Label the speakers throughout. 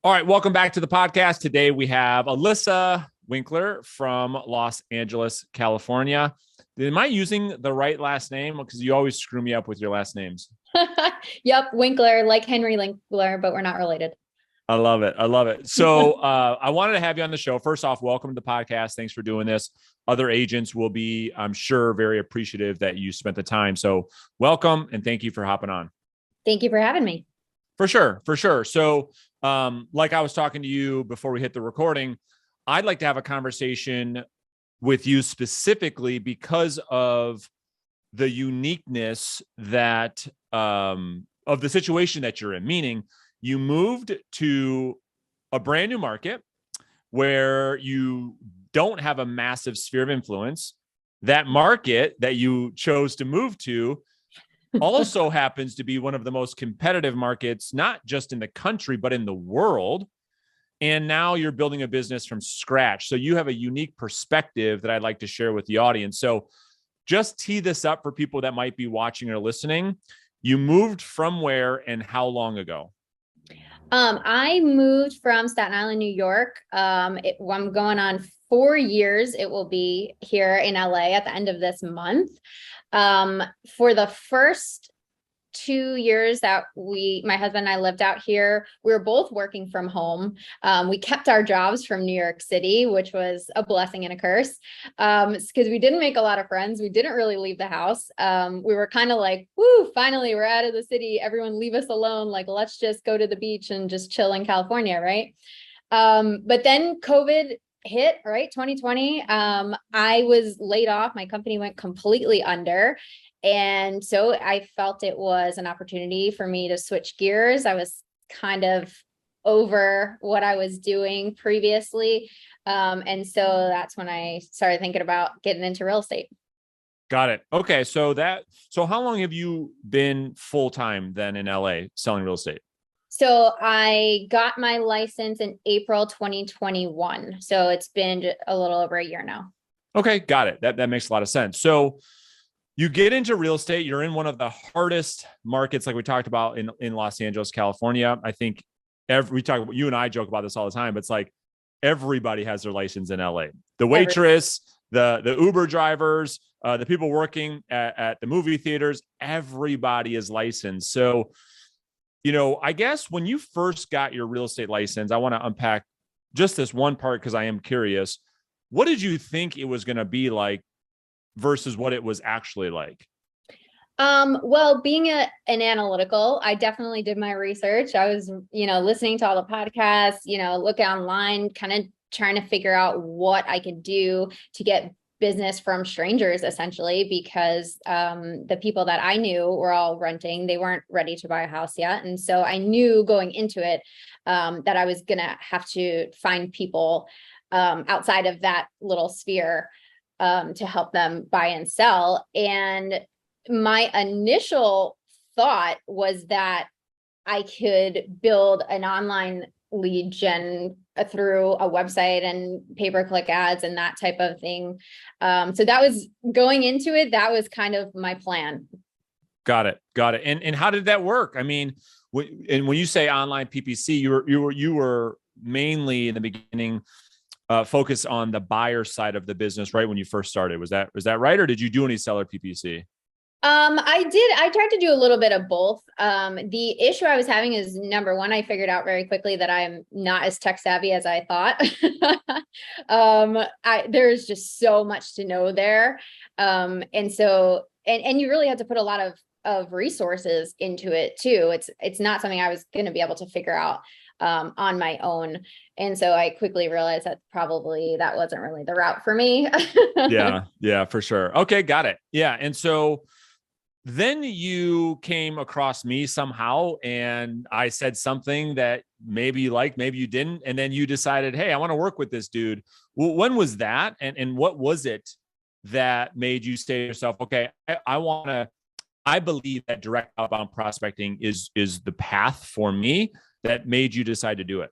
Speaker 1: All right, welcome back to the podcast. Today we have Alyssa Winkler from Los Angeles, California. Am I using the right last name? Because you always screw me up with your last names.
Speaker 2: Yep, Winkler, like Henry Winkler, but we're not related.
Speaker 1: I love it. I love it. So I wanted to have you on the show. First off, welcome to the podcast. Thanks for doing this. Other agents will be, I'm sure, very appreciative that you spent the time. So welcome and thank you for hopping on.
Speaker 2: Thank you for having me.
Speaker 1: For sure. For sure. So like I was talking to you before we hit the recording, I'd like to have a conversation with you specifically because of the uniqueness that of the situation that you're in, meaning you moved to a brand new market where you don't have a massive sphere of influence. That market that you chose to move to also happens to be one of the most competitive markets, not just in the country, but in the world. And now you're building a business from scratch. So you have a unique perspective that I'd like to share with the audience. So just tee this up for people that might be watching or listening. You moved from where and how long ago?
Speaker 2: I moved from Staten Island, New York. I'm going on 4 years. It will be here in LA at the end of this month. For the first 2 years that my husband and I lived out here, we were both working from home. We kept our jobs from New York City, which was a blessing and a curse, because we didn't make a lot of friends. We didn't really leave the house. We were kind of like, woo, finally, we're out of the city. Everyone leave us alone. Like, let's just go to the beach and just chill in California, right? But then COVID hit, right? 2020. I was laid off. My company went completely under. And so I felt it was an opportunity for me to switch gears. I was kind of over what I was doing previously. And so that's when I started thinking about getting into real estate.
Speaker 1: Got it. Okay. So how long have you been full-time then in LA selling real estate?
Speaker 2: So I got my license in April 2021. So it's been a little over a year now.
Speaker 1: Okay. Got it. That makes a lot of sense. So you get into real estate, you're in one of the hardest markets, like we talked about in Los Angeles, California. I think you and I joke about this all the time, but it's like everybody has their license in LA. The waitress, the Uber drivers, the people working at the movie theaters, everybody is licensed. So, I guess when you first got your real estate license, I want to unpack just this one part because I am curious. What did you think it was going to be like versus what it was actually like?
Speaker 2: Well, being an analytical, I definitely did my research. I was, listening to all the podcasts, look online, kind of trying to figure out what I could do to get business from strangers, essentially, because the people that I knew were all renting. They weren't ready to buy a house yet. And so I knew going into it that I was going to have to find people outside of that little sphere to help them buy and sell. And my initial thought was that I could build an online lead gen through a website and pay-per-click ads and that type of thing. So that was going into it. That was kind of my plan.
Speaker 1: Got it. And how did that work? I mean, and when you say online PPC, you were mainly in the beginning focus on the buyer side of the business, right? When you first started, was that right? Or did you do any seller PPC?
Speaker 2: I tried to do a little bit of both. The issue I was having is, number one, I figured out very quickly that I'm not as tech savvy as I thought. There's just so much to know there. And so you really have to put a lot of resources into it too. It's not something I was going to be able to figure out on my own. And so I quickly realized that probably that wasn't really the route for me.
Speaker 1: Yeah, for sure. Okay. Got it. Yeah. And so then you came across me somehow and I said something that maybe you liked, maybe you didn't. And then you decided, hey, I want to work with this dude. Well, when was that? And what was it that made you say to yourself, okay, I believe that direct outbound prospecting is the path for me, that made you decide to do it?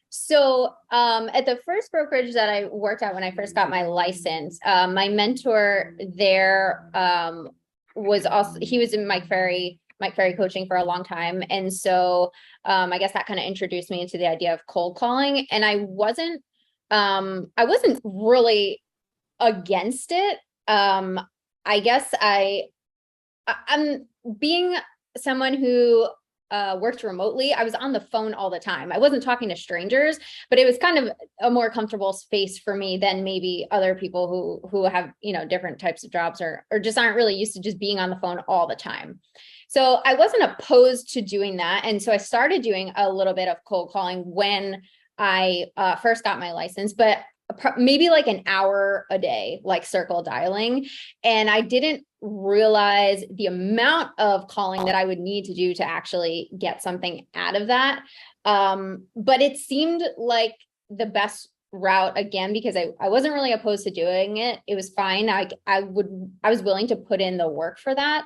Speaker 2: So at the first brokerage that I worked at when I first got my license, my mentor there he was in Mike Ferry Mike Ferry coaching for a long time. And so I guess that kind of introduced me into the idea of cold calling. And I wasn't really against it. I guess I'm being someone who worked remotely. I was on the phone all the time. I wasn't talking to strangers, but it was kind of a more comfortable space for me than maybe other people who have, different types of jobs or just aren't really used to just being on the phone all the time. So I wasn't opposed to doing that. And so I started doing a little bit of cold calling when I first got my license, but maybe like an hour a day, like circle dialing. And I didn't realize the amount of calling that I would need to do to actually get something out of that. But it seemed like the best route again, because I wasn't really opposed to doing it. It was fine. I was willing to put in the work for that.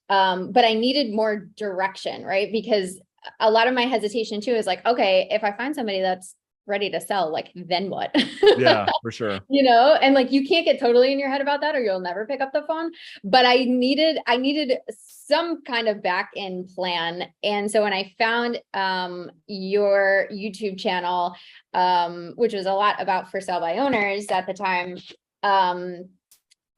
Speaker 2: But I needed more direction, right? Because a lot of my hesitation too is like, okay, if I find somebody that's ready to sell, like, then what?
Speaker 1: Yeah, for sure.
Speaker 2: And like, you can't get totally in your head about that or you'll never pick up the phone. But I needed some kind of back end plan. And so when I found your YouTube channel, which was a lot about for sale by owners at the time,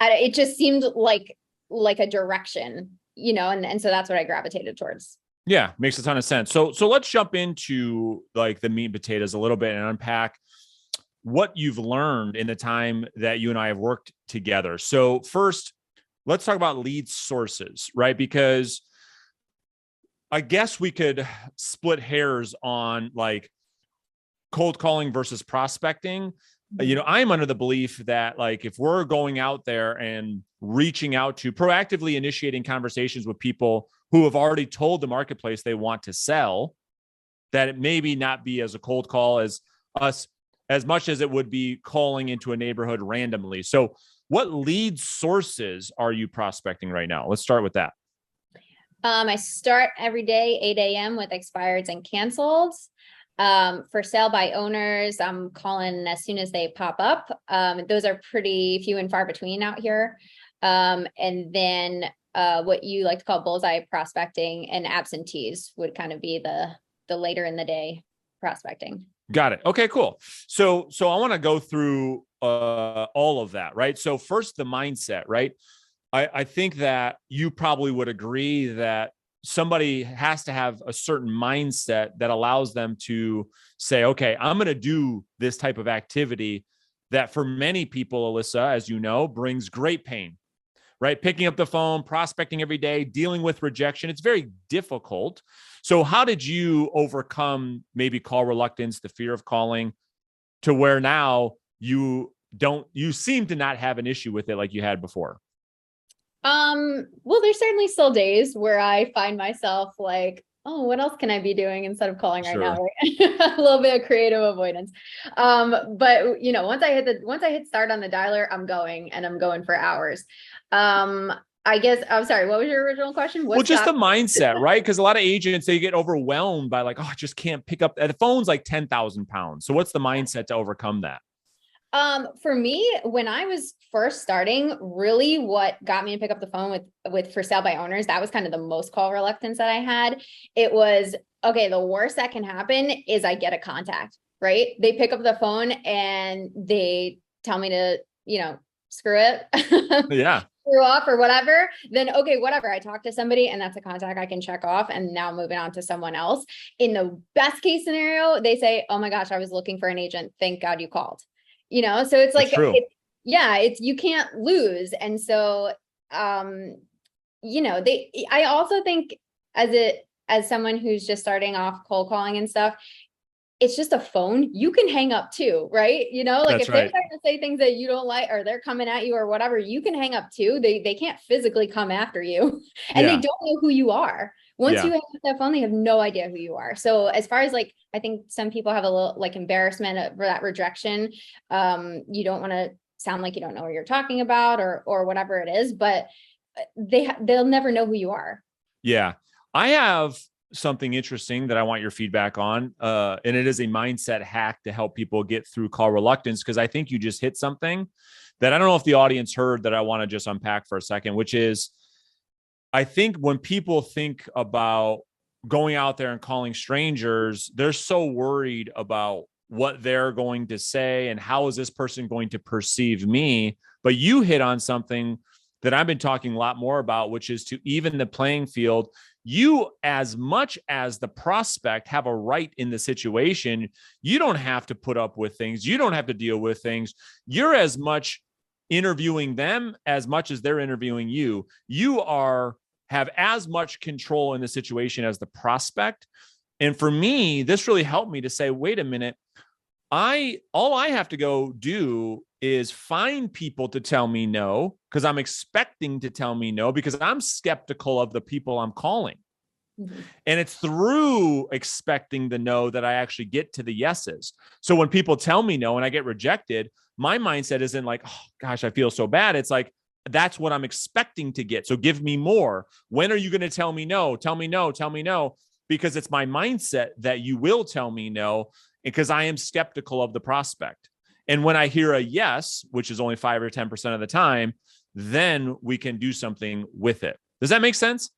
Speaker 2: it just seemed like a direction, and so that's what I gravitated towards.
Speaker 1: Yeah, makes a ton of sense. So let's jump into like the meat and potatoes a little bit and unpack what you've learned in the time that you and I have worked together. So first, let's talk about lead sources, right? Because I guess we could split hairs on like cold calling versus prospecting. I'm under the belief that like if we're going out there and reaching out to proactively initiating conversations with people who have already told the marketplace they want to sell, that it maybe not be as a cold call as us as much as it would be calling into a neighborhood randomly. So what lead sources are you prospecting right now? Let's start with that.
Speaker 2: I start every day, 8 a.m. with expireds and canceleds. For sale by owners, I'm calling as soon as they pop up. Those are pretty few and far between out here. And then what you like to call bullseye prospecting and absentees would kind of be the later in the day prospecting.
Speaker 1: Got it. Okay, cool. So I want to go through all of that, right? So first, the mindset, right? I think that you probably would agree that somebody has to have a certain mindset that allows them to say, okay, I'm going to do this type of activity that for many people, Alyssa, as you know, brings great pain, right? Picking up the phone, prospecting every day, dealing with rejection. It's very difficult. So how did you overcome maybe call reluctance, the fear of calling, to where now you seem to not have an issue with it like you had before?
Speaker 2: Well, there's certainly still days where I find myself like, oh, what else can I be doing instead of calling right now? Right? A little bit of creative avoidance. But once I hit start on the dialer, I'm going for hours. I guess, I'm sorry, what was your original question?
Speaker 1: Well, just the mindset, right? Because a lot of agents, they get overwhelmed by like, oh, I just can't pick up. The phone's like 10,000 pounds. So what's the mindset to overcome that?
Speaker 2: For me, when I was first starting, really what got me to pick up the phone with for sale by owners, that was kind of the most call reluctance that I had. It was, okay, the worst that can happen is I get a contact, right? They pick up the phone and they tell me to, screw it.
Speaker 1: Yeah.
Speaker 2: Screw off or whatever. Then, okay, whatever. I talk to somebody and that's a contact I can check off and now moving on to someone else. In the best case scenario, they say, oh my gosh, I was looking for an agent. Thank God you called. So it's like, you can't lose. And so, I also think as someone who's just starting off cold calling and stuff, it's just a phone. You can hang up too, right? Like if they're starting to say things that you don't like, or they're coming at you or whatever, you can hang up too. They can't physically come after you and they don't know who you are. Once you hang up that phone, they have no idea who you are. So as far as like, I think some people have a little like embarrassment for that rejection. You don't want to sound like you don't know what you're talking about or whatever it is, but they'll never know who you are.
Speaker 1: Yeah. I have something interesting that I want your feedback on. And it is a mindset hack to help people get through call reluctance. Cause I think you just hit something that I don't know if the audience heard that I want to just unpack for a second, which is I think when people think about going out there and calling strangers, they're so worried about what they're going to say and how is this person going to perceive me. But you hit on something that I've been talking a lot more about, which is to even the playing field. You, as much as the prospect, have a right in the situation. You don't have to put up with things. You don't have to deal with things. You're as much interviewing them as much as they're interviewing you. You are have as much control in the situation as the prospect. And for me, this really helped me to say, wait a minute, all I have to go do is find people to tell me no, because I'm expecting to tell me no, because I'm skeptical of the people I'm calling.
Speaker 2: Mhm.
Speaker 1: And it's through expecting the no that I actually get to the yeses. So when people tell me no and I get rejected, my mindset isn't like, oh gosh, I feel so bad. It's like, that's what I'm expecting to get. So give me more. When are you going to tell me no? Tell me no, tell me no, because it's my mindset that you will tell me no, because I am skeptical of the prospect. And when I hear a yes, which is only 5 or 10% of the time, then we can do something with it. Does that make sense?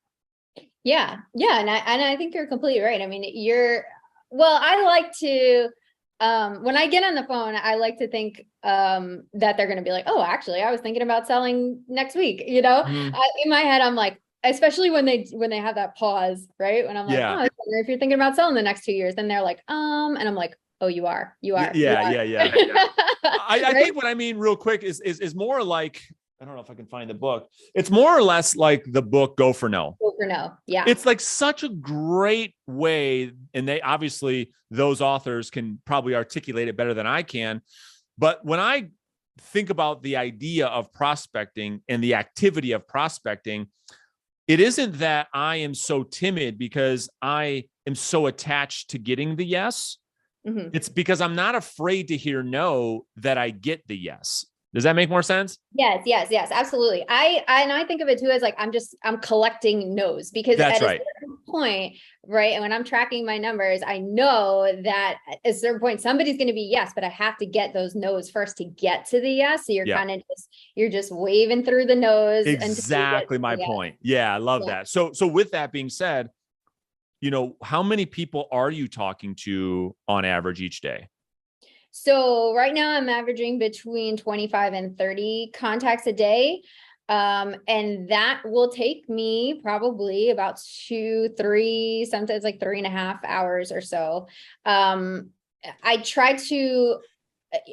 Speaker 2: Yeah. Yeah. And I think you're completely right. I mean, well, I like to, when I get on the phone, I like to think, that they're going to be like, oh, actually, I was thinking about selling next week,
Speaker 1: Mm,
Speaker 2: in my head, I'm like, especially when they have that pause, right? When I'm like, oh,
Speaker 1: yeah.
Speaker 2: I was wondering if you're thinking about selling the next 2 years, then they're like, and I'm like, oh, you
Speaker 1: Yeah,
Speaker 2: are.
Speaker 1: yeah, yeah. I
Speaker 2: Right.
Speaker 1: think what I mean real quick is more like, I don't know if I can find the book. It's more or less like the book Go for No.
Speaker 2: Go for no. Yeah.
Speaker 1: It's like such a great way, and they obviously, those authors can probably articulate it better than I can. But when I think about the idea of prospecting and the activity of prospecting, it isn't that I am so timid because I am so attached to getting the yes.
Speaker 2: Mhm.
Speaker 1: It's because I'm not afraid to hear no that I get the yes. Does that make more sense?
Speaker 2: Yes, yes, yes, absolutely. I think of it too as like I'm collecting no's because
Speaker 1: That's
Speaker 2: at a
Speaker 1: right.
Speaker 2: certain point, right? And when I'm tracking my numbers, I know that at a certain point somebody's going to be yes, but I have to get those no's first to get to the yes. So
Speaker 1: Yeah.
Speaker 2: you're just waving through the no's until you get
Speaker 1: Exactly
Speaker 2: to
Speaker 1: my
Speaker 2: the yes.
Speaker 1: point. Yeah, I love
Speaker 2: Yeah.
Speaker 1: that. So with that being said, how many people are you talking to on average each day?
Speaker 2: So right now I'm averaging between 25 and 30 contacts a day. And that will take me probably about 2, 3, sometimes like 3.5 hours or so. I try to,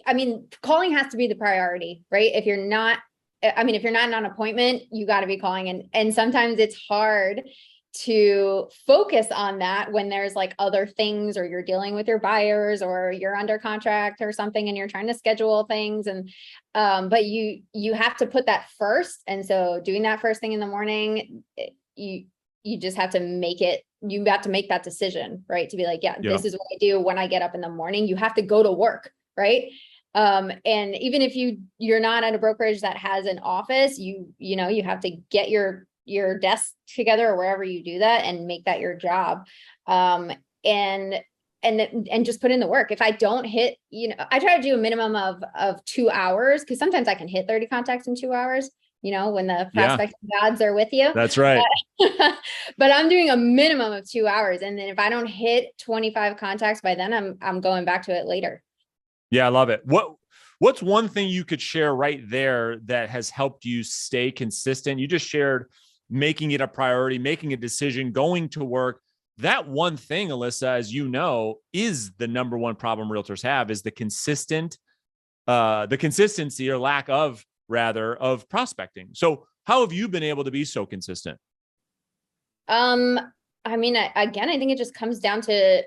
Speaker 2: I mean, calling has to be the priority, right? If you're not on an appointment, you got to be calling, and sometimes it's hard to focus on that when there's like other things, or you're dealing with your buyers, or you're under contract or something and you're trying to schedule things. And but you have to put that first, and so doing that first thing in the morning, you just have to make it, you have to make that decision, right? To be like, yeah,
Speaker 1: Yeah.
Speaker 2: this is what I do when I get up in the morning. You have to go to work, right? And even if you're not at a brokerage that has an office, you have to get your desk together or wherever you do that and make that your job. And just put in the work. If I don't hit, I try to do a minimum of 2 hours, because sometimes I can hit 30 contacts in 2 hours, when the
Speaker 1: Yeah,
Speaker 2: prospect gods are with you.
Speaker 1: that's right.
Speaker 2: But I'm doing a minimum of 2 hours. And then if I don't hit 25 contacts by then, I'm going back to it later.
Speaker 1: Yeah, I love it. What's one thing you could share right there that has helped you stay consistent? You just shared making it a priority, making a decision, going to work. That one thing, Alyssa, as you know, is the number one problem realtors have, is the consistency, or lack of, rather, of prospecting. So how have you been able to be so consistent?
Speaker 2: Um, I mean, again, I think it just comes down to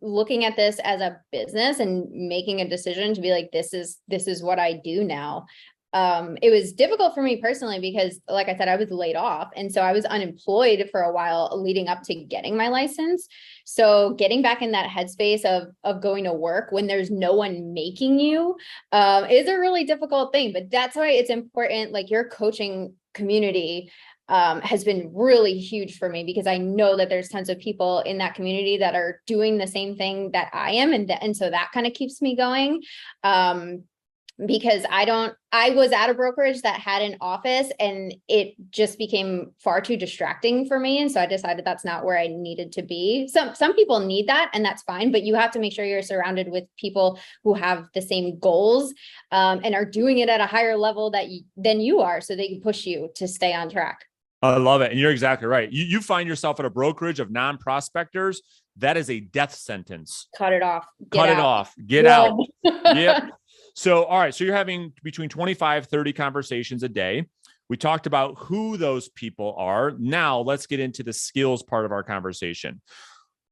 Speaker 2: looking at this as a business and making a decision to be like, this is what I do now. It was difficult for me personally because, like I said, I was laid off. And so I was unemployed for a while leading up to getting my license. So getting back in that headspace of going to work when there's no one making you, is a really difficult thing. But that's why it's important, like your coaching community has been really huge for me, because I know that there's tons of people in that community that are doing the same thing that I am. And so that kind of keeps me going. because I was at a brokerage that had an office and it just became far too distracting for me. And so I decided that's not where I needed to be. Some people need that, and that's fine, but you have to make sure you're surrounded with people who have the same goals, and are doing it at a higher level than you are, so they can push you to stay on track.
Speaker 1: I love it. And you're exactly right. You find yourself at a brokerage of non-prospectors. That is a death sentence.
Speaker 2: Cut it off.
Speaker 1: Cut it off. Get out. Yep. So, all right. So you're having between 25, 30 conversations a day. We talked about who those people are. Now let's get into the skills part of our conversation.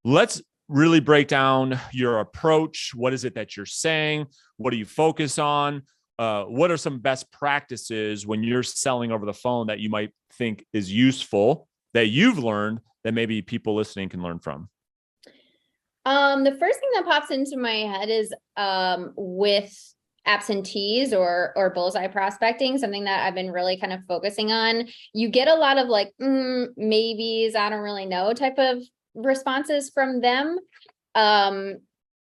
Speaker 1: Let's really break down your approach. What is it that you're saying? What do you focus on? What are some best practices when you're selling over the phone that you might think is useful, that you've learned, that maybe people listening can learn from?
Speaker 2: The first thing that pops into my head is with absentees or bullseye prospecting, something that I've been really kind of focusing on. You get a lot of like, maybes, I don't really know type of responses from them.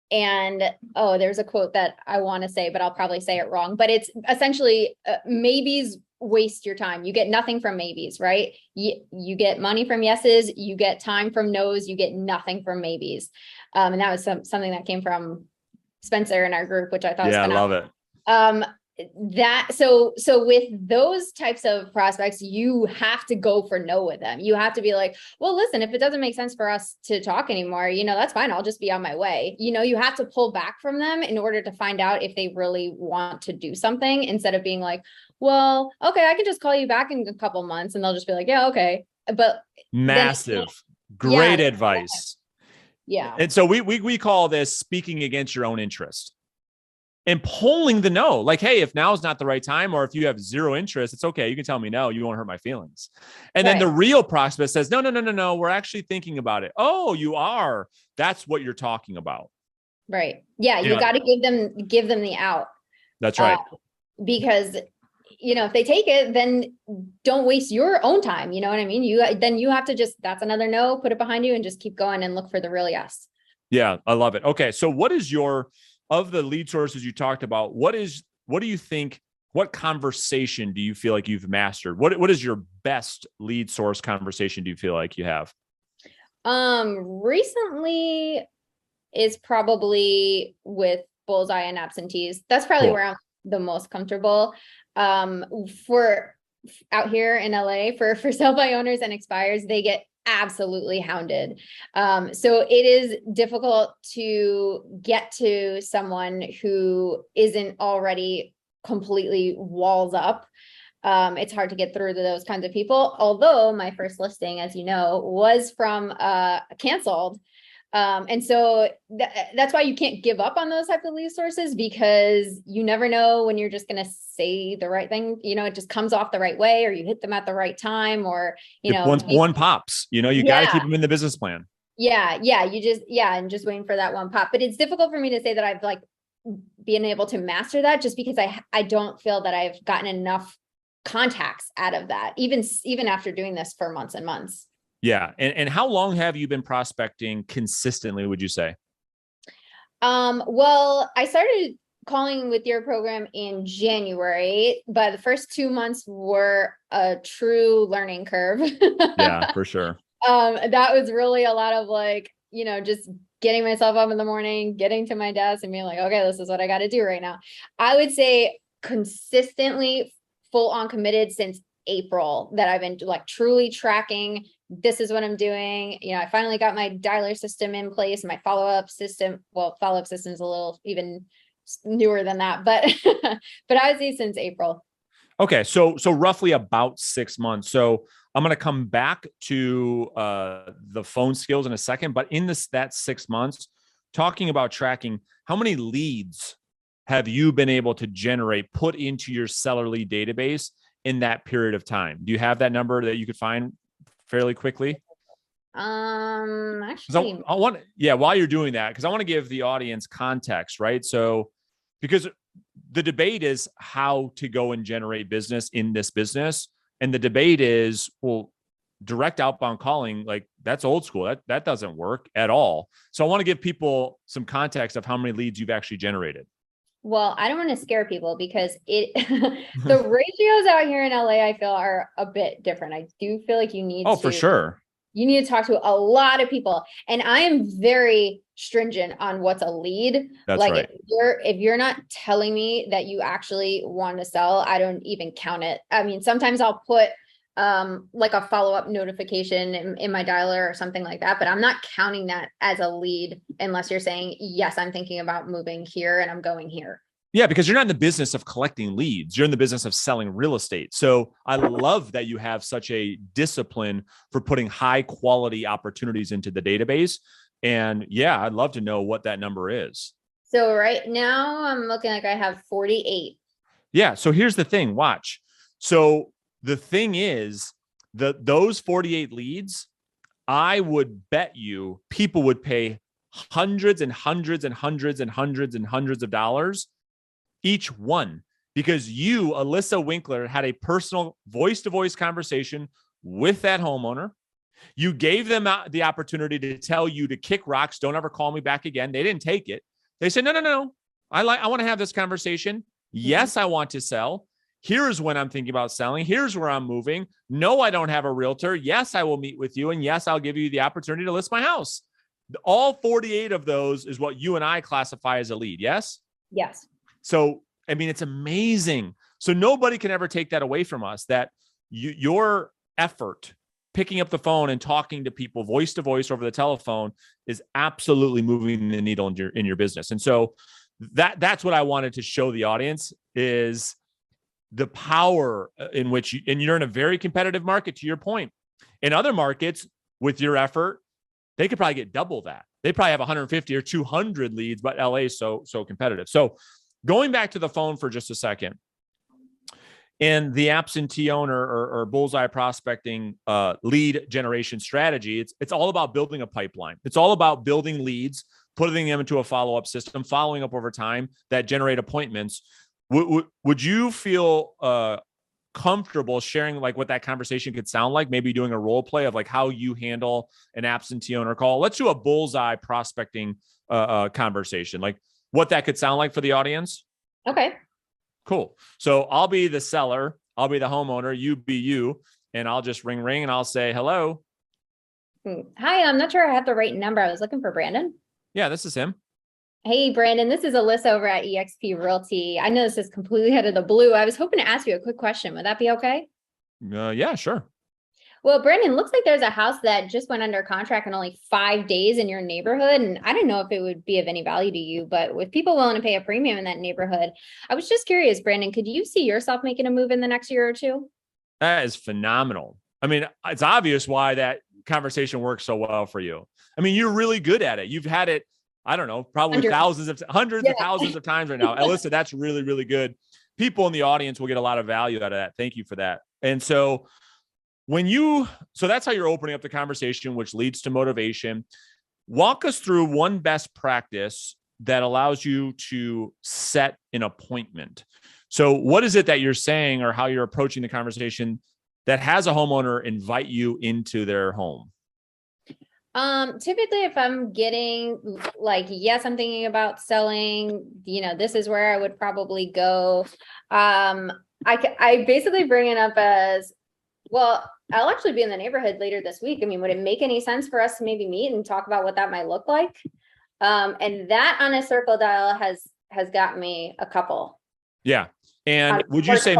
Speaker 2: And there's a quote that I want to say, but I'll probably say it wrong, but it's essentially maybes waste your time. You get nothing from maybes, right? You get money from yeses, you get time from nos, you get nothing from maybes. And that was something that came from Spencer in our group, which I thought was phenomenal.
Speaker 1: I love
Speaker 2: it. So with those types of prospects, you have to go for no with them. You have to be like, well, listen, if it doesn't make sense for us to talk anymore, that's fine. I'll just be on my way. You have to pull back from them in order to find out if they really want to do something, instead of being like, well, okay, I can just call you back in a couple months, and they'll just be like, yeah, okay. But
Speaker 1: massive, great advice.
Speaker 2: Yeah.
Speaker 1: And so we call this speaking against your own interest. And pulling the no, like, hey, if now is not the right time, or if you have zero interest, it's okay. You can tell me no, you won't hurt my feelings. And then the real prospect says, no, we're actually thinking about it. Oh, you are. That's what you're talking about.
Speaker 2: Right. Yeah. You got to give them the out.
Speaker 1: That's right.
Speaker 2: Because, if they take it, then don't waste your own time. You know what I mean? You have to that's another no, put it behind you and just keep going and look for the real yes. Yeah.
Speaker 1: I love it. Okay. So what is of the lead sources you talked about, what do you think, what conversation do you feel like you've mastered? What is your best lead source conversation do you feel like you have?
Speaker 2: Recently is probably with bullseye and absentees. That's probably where I'm the most comfortable. For out here in LA, for sell by owners and expires, they get absolutely hounded. So it is difficult to get to someone who isn't already completely walls up. It's hard to get through to those kinds of people. Although my first listing, as you know, was from canceled. And so that's why you can't give up on those types of lead sources, because you never know when you're just going to say the right thing. It just comes off the right way, or you hit them at the right time, or,
Speaker 1: one pops, you got to keep them in the business plan.
Speaker 2: Yeah. And just waiting for that one pop. But it's difficult for me to say that I've like been able to master that, just because I don't feel that I've gotten enough contacts out of that, even after doing this for months and months.
Speaker 1: Yeah. And how long have you been prospecting consistently, would you say?
Speaker 2: Well, I started calling with your program in January, but the first 2 months were a true learning curve.
Speaker 1: Yeah, for sure.
Speaker 2: That was really a lot of like, just getting myself up in the morning, getting to my desk and being like, okay, this is what I got to do right now. I would say consistently full on committed since April, that I've been like truly tracking. This is what I'm doing. I finally got my dialer system in place, my follow-up system. Well, follow-up system is a little even newer than that, but I would say since April.
Speaker 1: Okay. So roughly about 6 months. So I'm going to come back to the phone skills in a second, but in that 6 months, talking about tracking, how many leads have you been able to generate, put into your seller lead database in that period of time? Do you have that number that you could find fairly quickly?
Speaker 2: Actually,
Speaker 1: while you're doing that, because I want to give the audience context, right? So, because the debate is how to go and generate business in this business. And the debate is, well, direct outbound calling, like that's old school. That doesn't work at all. So I want to give people some context of how many leads you've actually generated.
Speaker 2: Well, I don't want to scare people because the ratios out here in LA, I feel are a bit different. I do feel like
Speaker 1: Oh, for sure.
Speaker 2: you need to talk to a lot of people. And I am very stringent on what's a lead.
Speaker 1: That's
Speaker 2: Like
Speaker 1: right.
Speaker 2: if you're not telling me that you actually want to sell, I don't even count it. I mean, sometimes I'll put like a follow-up notification in my dialer or something like that, but I'm not counting that as a lead unless you're saying, yes, I'm thinking about moving here and I'm going here.
Speaker 1: Yeah, because you're not in the business of collecting leads. You're in the business of selling real estate. So I love that you have such a discipline for putting high quality opportunities into the database. And yeah, I'd love to know what that number is.
Speaker 2: So right now I'm looking like I have 48.
Speaker 1: Yeah. So here's the thing. Watch. So the thing is that those 48 leads, I would bet you people would pay hundreds and hundreds and hundreds and hundreds and hundreds of dollars each one, because you, Alyssa Winkler, had a personal voice to voice conversation with that homeowner. You gave them the opportunity to tell you to kick rocks. Don't ever call me back again. They didn't take it. They said, no, no, no. I want to have this conversation. Yes, I want to sell. Here's when I'm thinking about selling. Here's where I'm moving. No, I don't have a realtor. Yes, I will meet with you. And yes, I'll give you the opportunity to list my house. All 48 of those is what you and I classify as a lead. Yes.
Speaker 2: Yes.
Speaker 1: So, I mean, it's amazing. So nobody can ever take that away from us, that your effort picking up the phone and talking to people voice to voice over the telephone is absolutely moving the needle in your business. And so that's what I wanted to show the audience is the power in which and you're in a very competitive market, to your point. In other markets, with your effort, they could probably get double that. They probably have 150 or 200 leads, but LA is so competitive. So going back to the phone for just a second, in the absentee owner or bullseye prospecting lead generation strategy, it's all about building a pipeline. It's all about building leads, putting them into a follow-up system, following up over time that generate appointments. Would you feel comfortable sharing like what that conversation could sound like? Maybe doing a role play of like how you handle an absentee owner call. Let's do a bullseye prospecting conversation, like what that could sound like for the audience.
Speaker 2: Okay.
Speaker 1: Cool. So I'll be the seller. I'll be the homeowner. You be you. And I'll just ring and I'll say, hello.
Speaker 2: Hi, I'm not sure I have the right number. I was looking for Brandon.
Speaker 1: Yeah, this is him.
Speaker 2: Hey, Brandon, this is Alyssa over at eXp Realty. I know this is completely out of the blue. I was hoping to ask you a quick question. Would that be okay?
Speaker 1: Yeah, sure.
Speaker 2: Well, Brandon, looks like there's a house that just went under contract in only 5 days in your neighborhood. And I don't know if it would be of any value to you, but with people willing to pay a premium in that neighborhood, I was just curious, Brandon, could you see yourself making a move in the next year or two?
Speaker 1: That is phenomenal. I mean, it's obvious why that conversation works so well for you. I mean, you're really good at it. You've had it, I don't know, probably hundreds of thousands of times right now. Alyssa, that's really, really good. People in the audience will get a lot of value out of that. Thank you for that. And so so that's how you're opening up the conversation, which leads to motivation. Walk us through one best practice that allows you to set an appointment. So what is it that you're saying or how you're approaching the conversation that has a homeowner invite you into their home?
Speaker 2: Typically if I'm getting like, yes, I'm thinking about selling, this is where I would probably go. I basically bring it up as, well, I'll actually be in the neighborhood later this week. I mean, would it make any sense for us to maybe meet and talk about what that might look like? And that on a circle dial has got me a couple.
Speaker 1: Yeah. And would you say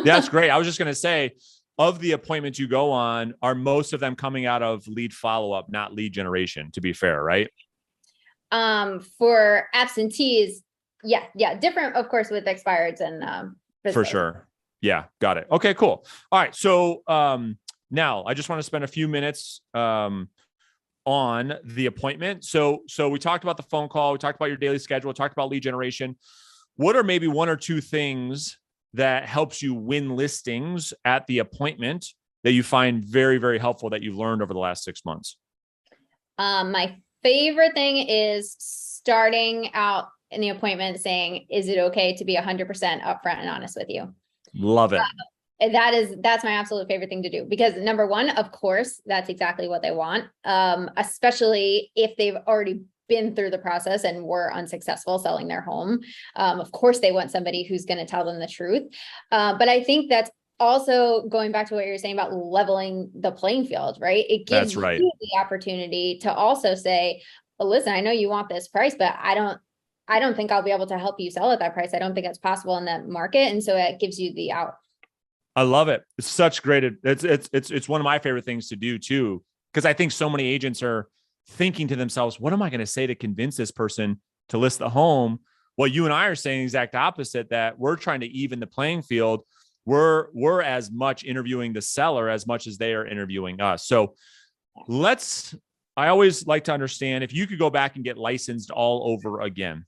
Speaker 1: that's great. I was just going to say, of the appointments you go on, are most of them coming out of lead follow-up, not lead generation, to be fair, right?
Speaker 2: For absentees, yeah. Different, of course, with expireds and
Speaker 1: for sure. Yeah, got it. Okay, cool. All right. So now I just want to spend a few minutes on the appointment. So we talked about the phone call, we talked about your daily schedule, we talked about lead generation. What are maybe one or two things that helps you win listings at the appointment that you find very, very helpful that you've learned over the last 6 months?
Speaker 2: My favorite thing is starting out in the appointment saying, is it okay to be 100% upfront and honest with you?
Speaker 1: Love it.
Speaker 2: And that's my absolute favorite thing to do, because number one, of course, that's exactly what they want. Especially if they've already been through the process and were unsuccessful selling their home. Of course, they want somebody who's going to tell them the truth. But I think that's also going back to what you're saying about leveling the playing field, right? It gives
Speaker 1: That's right.
Speaker 2: you the opportunity to also say, well, listen, I know you want this price, but I don't think I'll be able to help you sell at that price. I don't think it's possible in that market. And so it gives you the out.
Speaker 1: I love it. It's such great. It's one of my favorite things to do too, because I think so many agents are thinking to themselves, what am I going to say to convince this person to list the home? Well, you and I are saying the exact opposite, that we're trying to even the playing field. We're as much interviewing the seller as much as they are interviewing us. So I always like to understand, if you could go back and get licensed all over again,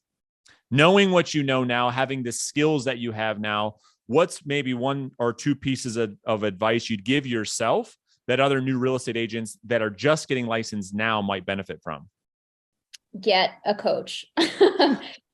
Speaker 1: knowing what you know now, having the skills that you have now, what's maybe one or two pieces of advice you'd give yourself that other new real estate agents that are just getting licensed now might benefit from?
Speaker 2: Get a coach.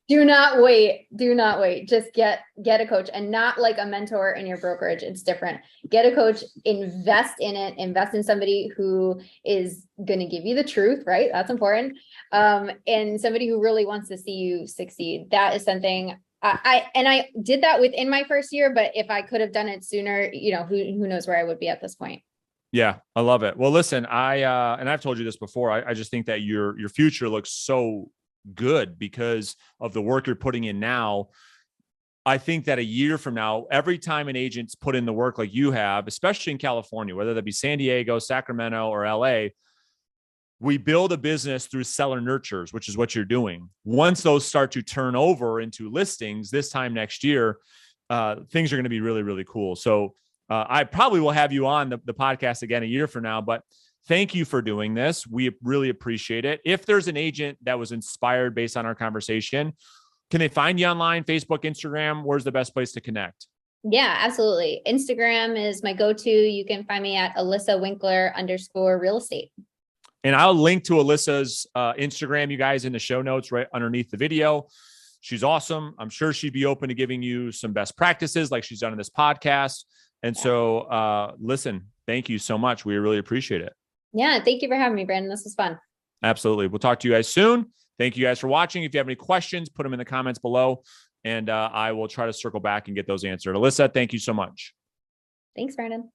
Speaker 2: Do not wait. Do not wait. Just get a coach, and not like a mentor in your brokerage. It's different. Get a coach, invest in it, invest in somebody who is going to give you the truth, right? That's important. And somebody who really wants to see you succeed. That is something I did that within my first year, but if I could have done it sooner, who knows where I would be at this point.
Speaker 1: Yeah, I love it. Well, listen, and I've told you this before, I just think that your future looks so good because of the work you're putting in now. I think that a year from now, every time an agent's put in the work like you have, especially in California, whether that be San Diego, Sacramento, or LA, we build a business through seller nurtures, which is what you're doing. Once those start to turn over into listings this time next year, things are going to be really, really cool. So I probably will have you on the podcast again a year from now, but thank you for doing this. We really appreciate it. If there's an agent that was inspired based on our conversation, can they find you online, Facebook, Instagram? Where's the best place to connect?
Speaker 2: Yeah, absolutely. Instagram is my go-to. You can find me at Alyssa_Winkler_real estate.
Speaker 1: And I'll link to Alyssa's Instagram, you guys, in the show notes right underneath the video. She's awesome. I'm sure she'd be open to giving you some best practices like she's done in this podcast. And so, listen, thank you so much. We really appreciate it.
Speaker 2: Yeah. Thank you for having me, Brandon. This was fun.
Speaker 1: Absolutely. We'll talk to you guys soon. Thank you guys for watching. If you have any questions, put them in the comments below, and I will try to circle back and get those answered. Alyssa, thank you so much.
Speaker 2: Thanks, Brandon.